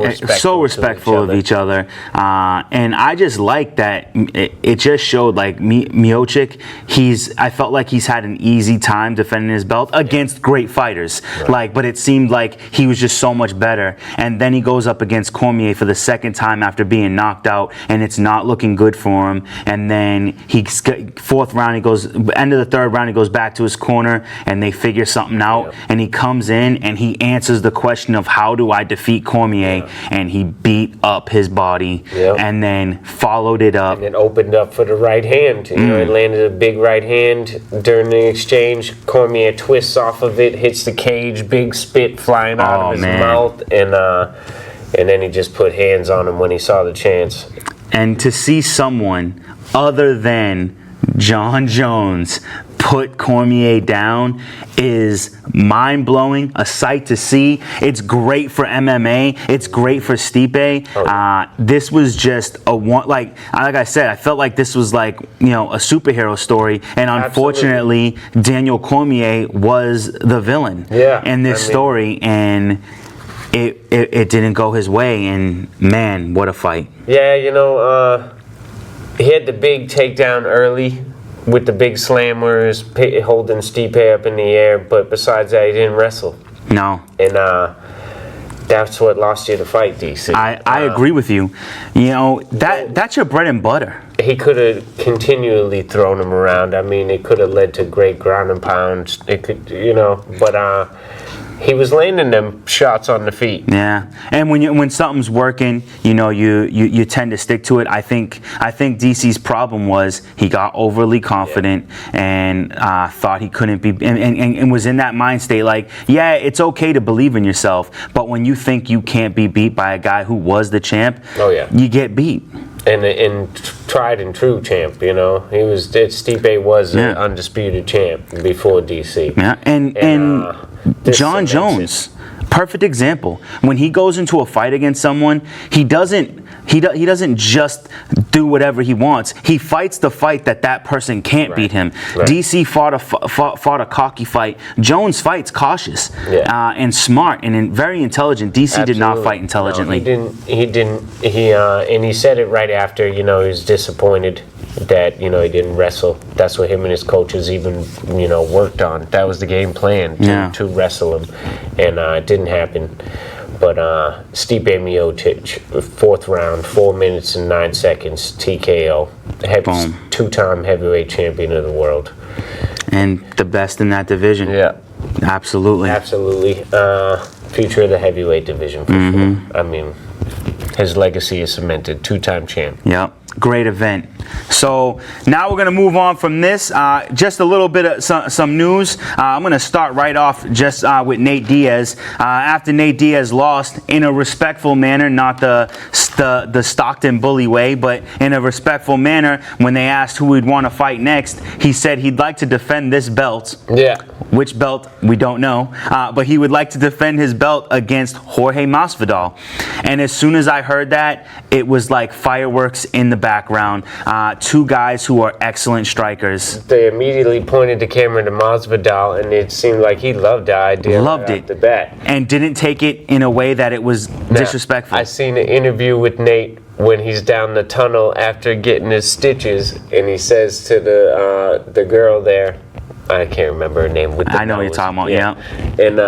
respectful of each other. And I just like that it just showed, like, Miocic, I felt like he's had an easy time defending his belt against great fighters. Right. But it seemed like he was just so much better. And then he goes up against Cormier for the second time after being knocked out, and it's not looking good for him. And then fourth round, end of the third round, he goes back to his corner and they figure something out. And he comes in and he answers the question of, how do I defeat Cormier? And he beat up his body and then followed it up. And it opened up for the right hand. It landed a big right hand during the exchange. Cormier twists off of it, hits the cage, big spit flying out of his mouth, and then he just put hands on him when he saw the chance. And to see someone other than John Jones put Cormier down is mind-blowing, a sight to see. It's great for MMA. It's great for Stipe. This was just like I said, I felt like this was like, a superhero story. And unfortunately, Daniel Cormier was the villain in this story. And it didn't go his way, and man, what a fight. Yeah, he had the big takedown early with the big slammers, holding Stipe up in the air, but besides that, he didn't wrestle. No. And that's what lost you the fight, DC. I agree with you. That's your bread and butter. He could have continually thrown him around. I mean, it could have led to great ground and pounds. It could, but he was landing them shots on the feet. Yeah, and when something's working, you tend to stick to it. I think DC's problem was he got overly confident and thought he couldn't be, and was in that mind state like, yeah, it's okay to believe in yourself, but when you think you can't be beat by a guy who was the champ, you get beat. And tried and true champ, Stipe was an undisputed champ before DC. Yeah, and John Jones, perfect example. When he goes into a fight against someone, he doesn't just do whatever he wants. He fights the fight that person can't beat him. Right. DC fought a cocky fight. Jones fights cautious and smart and very intelligent. DC did not fight intelligently. No, he didn't. And he said it right after. He was disappointed that he didn't wrestle. That's what him and his coaches even worked on. That was the game plan to wrestle him, and it didn't happen. But Stipe Miocic, 4th round, 4 minutes and 9 seconds, TKO. Two-time heavyweight champion of the world. And the best in that division. Yeah. Absolutely. Future of the heavyweight division, for sure. I mean, his legacy is cemented. 2-time champ. Yep. Great event. So now we're going to move on from this. Just a little bit of some news. I'm going to start right off just with Nate Diaz. After Nate Diaz lost in a respectful manner, not the Stockton bully way, but in a respectful manner, when they asked who he'd want to fight next, he said he'd like to defend this belt. Yeah. Which belt, we don't know. But he would like to defend his belt against Jorge Masvidal. And as soon as I heard that, it was like fireworks in the background. Two guys who are excellent strikers. They immediately pointed the camera to Masvidal, and it seemed like he loved the idea. Loved right it. off the bat. And didn't take it in a way that it was disrespectful. I seen an interview with Nate when he's down the tunnel after getting his stitches, and he says to the girl there, I can't remember her name. With the I know what you're talking about, yeah. And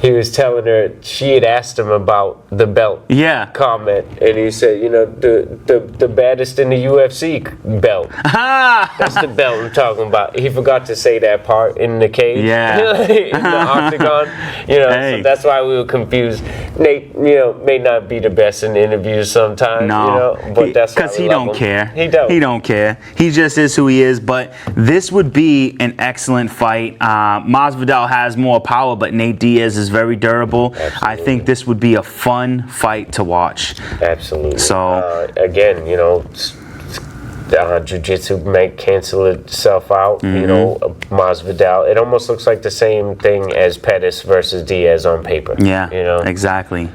he was telling her, she had asked him about the belt comment, and he said, the baddest in the UFC belt. That's the belt I'm talking about. He forgot to say that part in the cage. In the octagon. So that's why we were confused. Nate, may not be the best in interviews sometimes, but that's because he don't care. He don't care. He just is who he is. But this would be an excellent fight. Masvidal has more power, but Nate Diaz is very durable. Absolutely. I think this would be a fun fight to watch. Absolutely. So again, jiu-jitsu might cancel itself out. Masvidal. It almost looks like the same thing as Pettis versus Diaz on paper. Yeah. Exactly.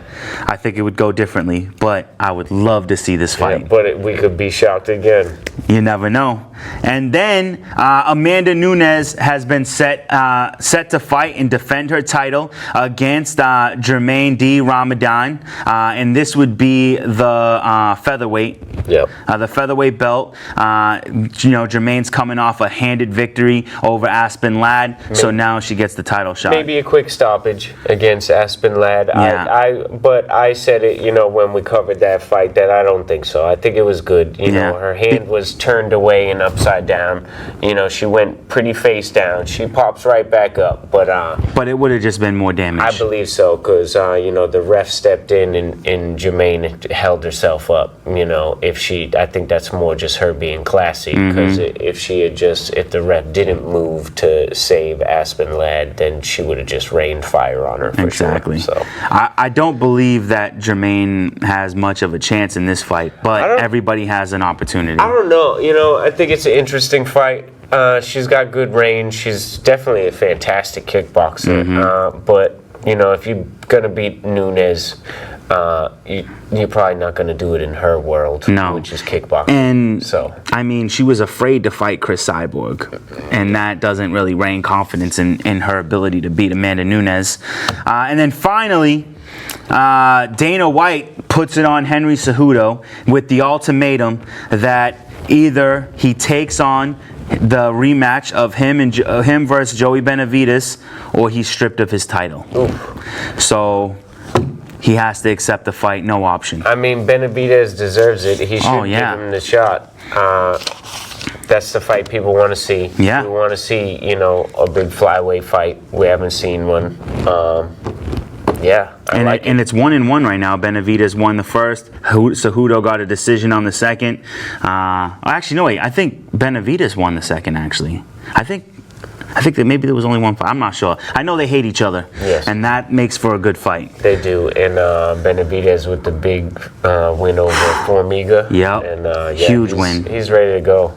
I think it would go differently, but I would love to see this fight. Yeah, but we could be shocked again. You never know. And then Amanda Nunes has been set to fight and defend her title against Jermaine D. Ramadan, and this would be the featherweight. Yep. The featherweight belt. Jermaine's coming off a handed victory over Aspen Ladd, so now she gets the title shot. Maybe a quick stoppage against Aspen Ladd. Yeah. But I said it, when we covered that fight, that I don't think so. I think it was good. Her hand was turned away and upside down. She went pretty face down. She pops right back up, but it would have just been more damage. I believe so, because the ref stepped in and Jermaine held herself up. I think that's more just her being classy, because if the ref didn't move to save Aspen Ladd, then she would have just rained fire on her for exactly. sure. So I don't believe that Jermaine has much of a chance in this fight, but everybody has an opportunity. I don't know. I think it's an interesting fight. She's got good range. She's definitely a fantastic kickboxer. But if you're gonna beat Nunes, you're probably not going to do it in her world, which is kickboxing. And she was afraid to fight Chris Cyborg, and that doesn't really rain confidence in her ability to beat Amanda Nunes. And then finally, Dana White puts it on Henry Cejudo with the ultimatum that either he takes on the rematch of him versus Joey Benavidez, or he's stripped of his title. Oof. So he has to accept the fight, no option. Benavidez deserves it. He should give him the shot. That's the fight people want to see. Yeah. We want to see, a big flyweight fight. We haven't seen one. And it's 1-1 right now. Benavidez won the first. Cejudo got a decision on the second. I think Benavidez won the second, actually. I think that maybe there was only one fight. I'm not sure. I know they hate each other. Yes. And that makes for a good fight. They do. And Benavidez with the big win over Formiga. Yep. And huge win. He's ready to go.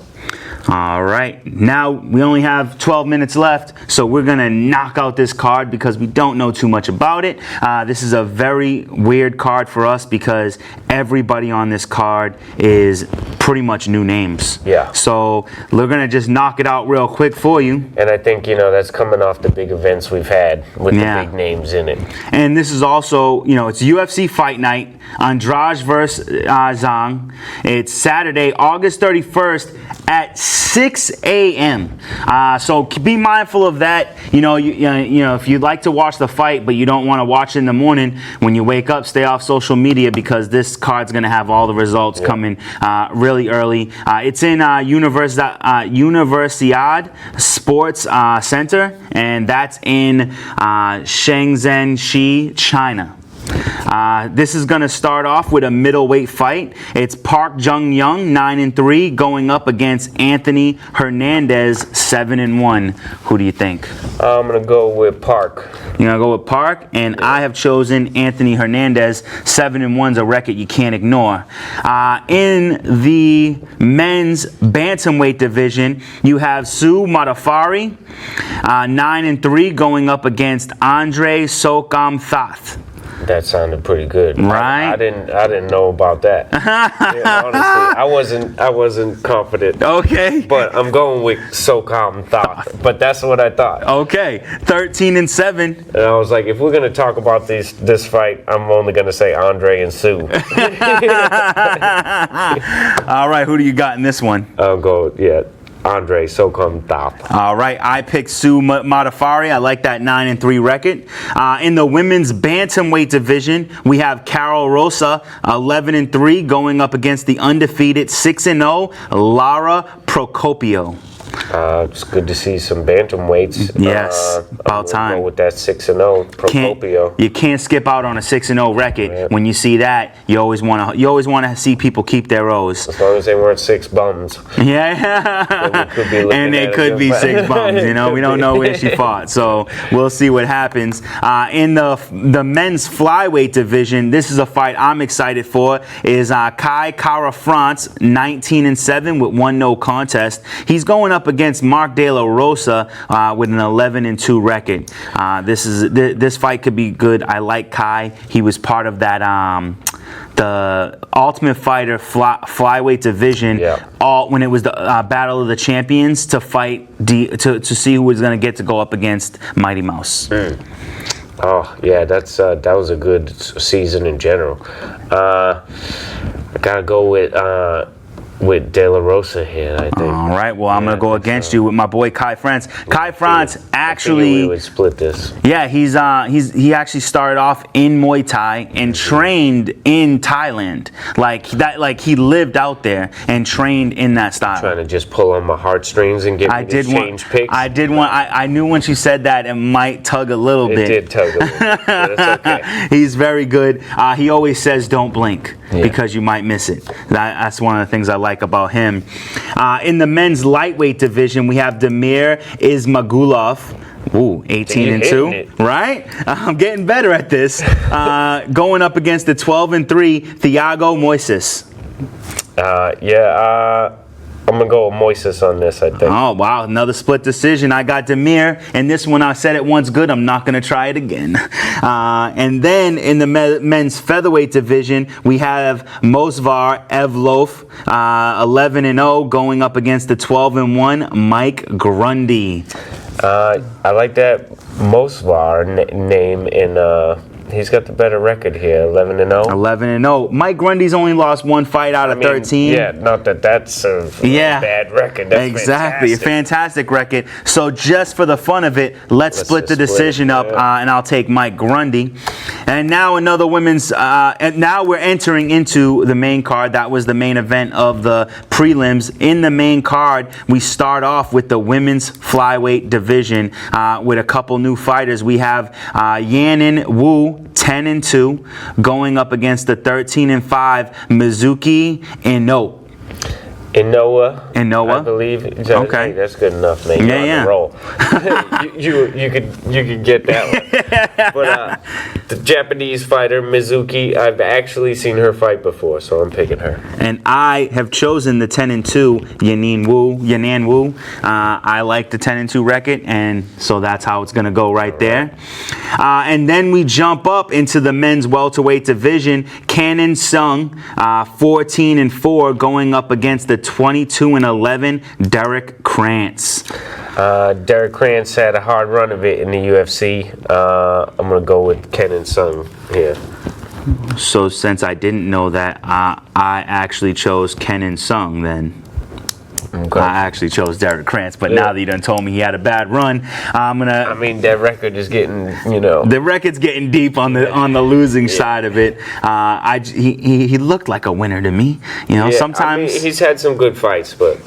All right. Now we only have 12 minutes left, so we're going to knock out this card because we don't know too much about it. This is a very weird card for us because everybody on this card is pretty much new names. Yeah. So we're going to just knock it out real quick for you. And I think, that's coming off the big events we've had with the big names in it. And this is also, it's UFC Fight Night. Andrade versus Zhang. It's Saturday, August 31st at 6 a.m. So be mindful of that. If you'd like to watch the fight, but you don't want to watch it in the morning, when you wake up, stay off social media because this card's going to have all the results coming really early. It's in Universiade Sports Center, and that's in Shenzhen, China. This is going to start off with a middleweight fight. It's Park Jung-young, 9-3, going up against Anthony Hernandez, 7-1. Who do you think? I'm going to go with Park. You're going to go with Park? And I have chosen Anthony Hernandez. 7-1's a record you can't ignore. In the men's bantamweight division, you have Sue Matafari, 9-3, going up against Andre Sokamthath. That sounded pretty good. Right? I didn't know about that. Yeah, honestly, I wasn't confident. Okay. But I'm going with So Calm Thought. But that's what I thought. Okay. 13-7. And I was like, if we're gonna talk about this fight, I'm only gonna say Andre and Sue. All right. Who do you got in this one? I'll go, Andre, So Calm Thought. All right, I picked Sue Modafari. I like that 9-3 record. In the women's bantamweight division, we have Carol Rosa, 11-3, going up against the undefeated 6-0 Lara Procopio. It's good to see some bantamweights. Yes, about time. Go with that 6-0 Procopio. You can't skip out on a 6-0 record. Yep. When you see that, you always want to see people keep their O's. As long as they weren't 6 bums. Yeah, and they could be 6 bums. You know, we don't know where she fought, so we'll see what happens. In the men's flyweight division, this is a fight I'm excited for. Is Kai Kara France, 19-7 with 1 no contest. He's going up against Mark De La Rosa with an 11-2 record. This fight could be good. I like Kai. He was part of that the Ultimate Fighter flyweight division. When it was the Battle of the Champions to fight to see who was going to get to go up against Mighty Mouse. Oh yeah, that was a good season in general. I gotta go with De La Rosa here, I think. All right, well, I'm going to go against you with my boy Kai France. Kai France actually... we would split this. Yeah, he actually started off in Muay Thai and trained in Thailand. Like he lived out there and trained in that style. Trying to just pull on my heartstrings and get me to change picks. I knew when she said that it might tug a little bit. It did tug a little bit, but it's okay. He's very good. He always says don't blink because you might miss it. That's one of the things I like about him. In the men's lightweight division, we have Damir Ismagulov. Ooh, 18-2, right? I'm getting better at this. Going up against the 12-3 Thiago Moises. I'm going to go with Moises on this, I think. Oh, wow. Another split decision. I got Damir. And this one, I said it once good. I'm not going to try it again. And then in the men's featherweight division, we have Mosvar Evlof, 11-0, going up against the 12-1 Mike Grundy. I like that Mosvar name in... he's got the better record here, 11-0. 11-0. Mike Grundy's only lost 1 fight out of 13. Yeah, not that's a bad record. That's exactly, a fantastic record. So just for the fun of it, let's split the decision up, and I'll take Mike Grundy. And now another women's. And now we're entering into the main card. That was the main event of the prelims. In the main card, we start off with the women's flyweight division with a couple new fighters. We have Yanin Wu, 10-2, going up against the 13-5 Mizuki Inoue. Inoue, I believe. Okay, hey, that's good enough, man. You're on the roll. you could get that one. But the Japanese fighter Mizuki, I've actually seen her fight before, so I'm picking her. And I have chosen the 10-2 Yanin Wu. I like the 10-2 record, and so that's how it's going to go right there. And then we jump up into the men's welterweight division. Cannon Sung, 14-4, going up against the 22-11 Derek Krantz. Derek Krantz had a hard run of it in the UFC. I'm going to go with Cannon Sung here. So since I didn't know that, I actually chose Cannon Sung then. Okay. I actually chose Derek Krantz, but now that you done told me he had a bad run, I'm gonna. I mean, that record is getting, The record's getting deep on the losing side of it. He looked like a winner to me. Sometimes he's had some good fights, but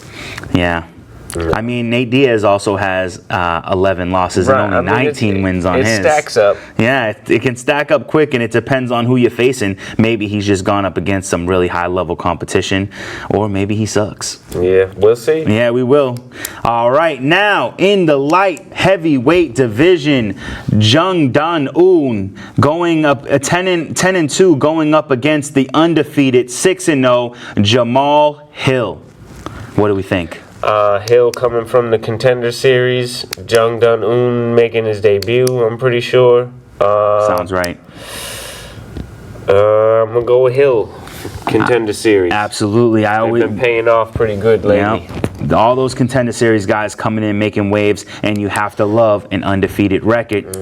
yeah. I mean, Nate Diaz also has 11 losses and only 19 wins on his. It stacks up. Yeah, it can stack up quick, and it depends on who you're facing. Maybe he's just gone up against some really high-level competition, or maybe he sucks. Yeah, we'll see. Yeah, we will. All right, now in the light heavyweight division, Jung Dan Un going up 10-2, going up against the undefeated 6-0 Jamal Hill. What do we think? Hill coming from the Contender Series. Jung Dan Un making his debut, I'm pretty sure. Sounds right. I'm gonna go with Hill. Contender Series. Absolutely. They've been paying off pretty good lately. Yeah. All those Contender Series guys coming in making waves, and you have to love an undefeated record.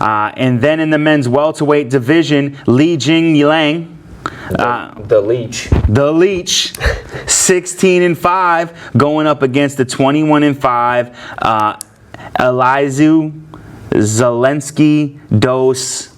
And then in the men's welterweight division, Li Jingliang. The Leech. The Leech, 16-5, going up against the 21-5 Elizu Zelensky dos.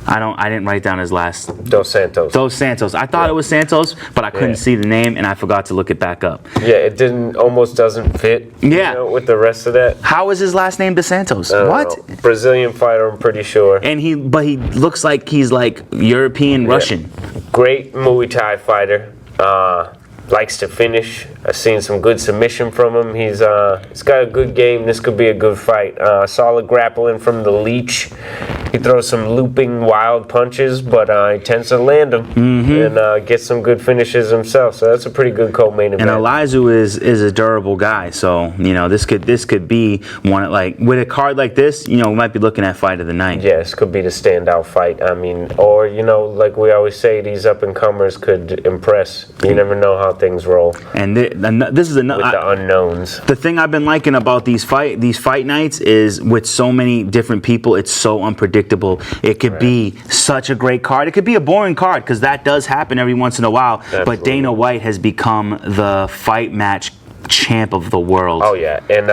I didn't write down his last. Dos Santos. Dos Santos. I thought it was Santos, but I couldn't see the name, and I forgot to look it back up. Yeah, it almost doesn't fit. Yeah. With the rest of that. How is his last name Dos Santos? What? Brazilian fighter, I'm pretty sure. And he looks like he's like European Russian. Great Muay Thai fighter. Likes to finish. I've seen some good submission from him. He's got a good game. This could be a good fight. Solid grappling from the Leech. He throws some looping wild punches, but he tends to land them and get some good finishes himself. So that's a pretty good co-main event. And Elizu is a durable guy, so this could be one like with a card like this. We might be looking at fight of the night. Yes, could be the standout fight. I mean, or like we always say, these up and comers could impress. You never know how things roll. And this is another with the unknowns. The thing I've been liking about these fight nights is with so many different people, it's so unpredictable. It could be such a great card. It could be a boring card because that does happen every once in a while. Absolutely. But Dana White has become the fight match champ of the world. Oh yeah, and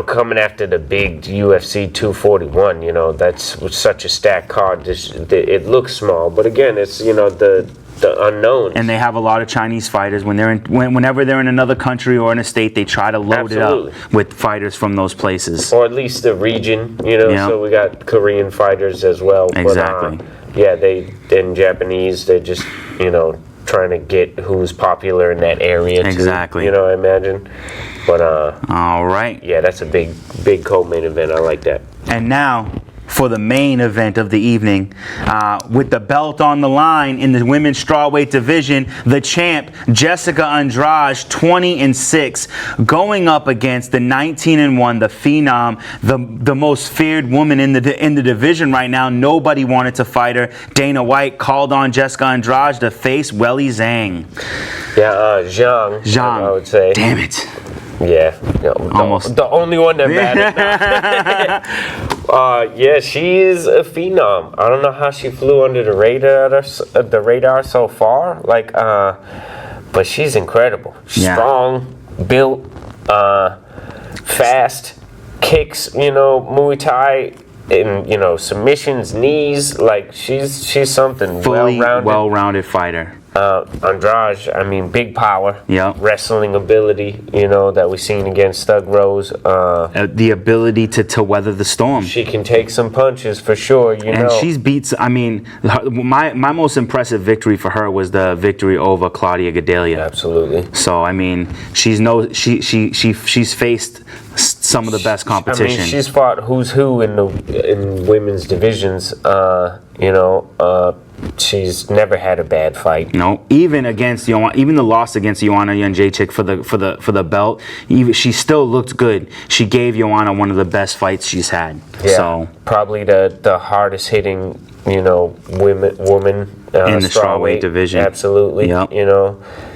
coming after the big UFC 241, that's such a stacked card. It looks small, but again, it's the unknowns. And they have a lot of Chinese fighters. Whenever they're in another country or in a state, they try to load it up with fighters from those places. Or at least the region, so we got Korean fighters as well. Exactly. But, in Japanese, they're just, trying to get who's popular in that area too, exactly. I imagine. But, all right. Yeah, that's a big co-main event. I like that. And now, for the main event of the evening, with the belt on the line in the women's strawweight division, the champ Jessica Andrade, 20-6, going up against the 19-1, the phenom, the most feared woman in the division right now. Nobody wanted to fight her. Dana White called on Jessica Andrade to face Weili Zhang. Yeah, Zhang, I would say. Damn it. Yeah, almost the only one that mattered. Yeah, she is a phenom. I don't know how she flew under the radar so far. But she's incredible. Strong, built, fast, kicks. Muay Thai. And submissions, knees. She's something. Fully well-rounded fighter. Andrade, big power, wrestling ability, that we've seen against Thug Rose. The ability to weather the storm. She can take some punches for sure, And she's beats. My most impressive victory for her was the victory over Claudia Gadelha. Absolutely. So she's faced some of the best competition. She's fought who's who in women's divisions. She's never had a bad fight. No, even the loss against Joanna Jędrzejczyk for the belt, she still looked good. She gave Joanna one of the best fights she's had. Yeah, so probably the hardest hitting woman in the strawweight division. Absolutely. Yep.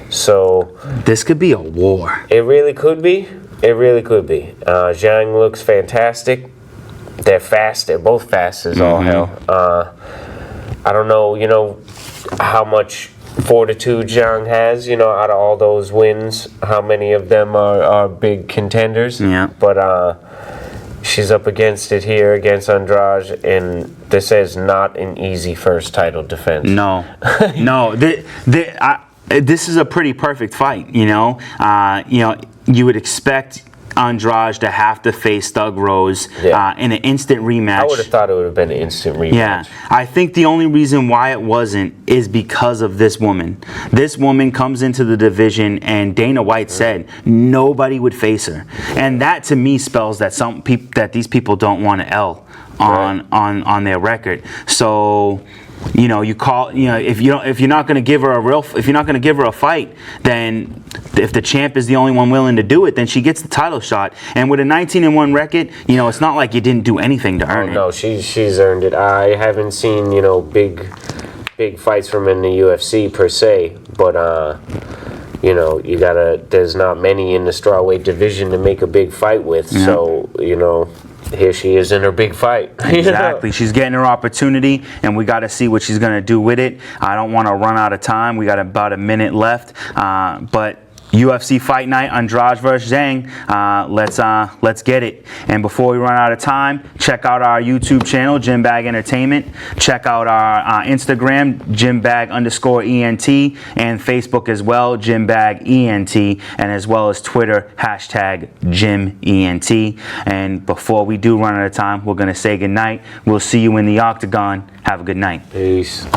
So this could be a war. It really could be. Zhang looks fantastic. They're fast. They're both fast as all hell. I don't know, how much fortitude Zhang has, out of all those wins, how many of them are big contenders. Yeah. But she's up against it here against Andrade, and this is not an easy first title defense. No. This is a pretty perfect fight, you would expect Andrade to have to face Thug Rose in an instant rematch. I would have thought it would have been an instant rematch. Yeah, I think the only reason why it wasn't is because of this woman. This woman comes into the division, and Dana White said nobody would face her, and that to me spells that that these people don't want to L on their record. So. If you're not going to give her a fight, then if the champ is the only one willing to do it, then she gets the title shot. And with a 19-1 record, it's not like you didn't do anything to earn it. No, she's earned it. I haven't seen big big fights from in the UFC per se, but you know, there's not many in the strawweight division to make a big fight with. Yeah. So, you know, here she is in her big fight. Exactly. She's getting her opportunity, and we got to see what she's going to do with it. I don't want to run out of time. We got about a minute left, but UFC Fight Night, Andrade versus Zhang. Let's get it. And before we run out of time, check out our YouTube channel, Gym Bag Entertainment. Check out our Instagram, GymBag_ENT, and Facebook as well, GymBagENT, and as well as Twitter, #GymENT. And before we do run out of time, we're gonna say goodnight. We'll see you in the octagon. Have a good night. Peace.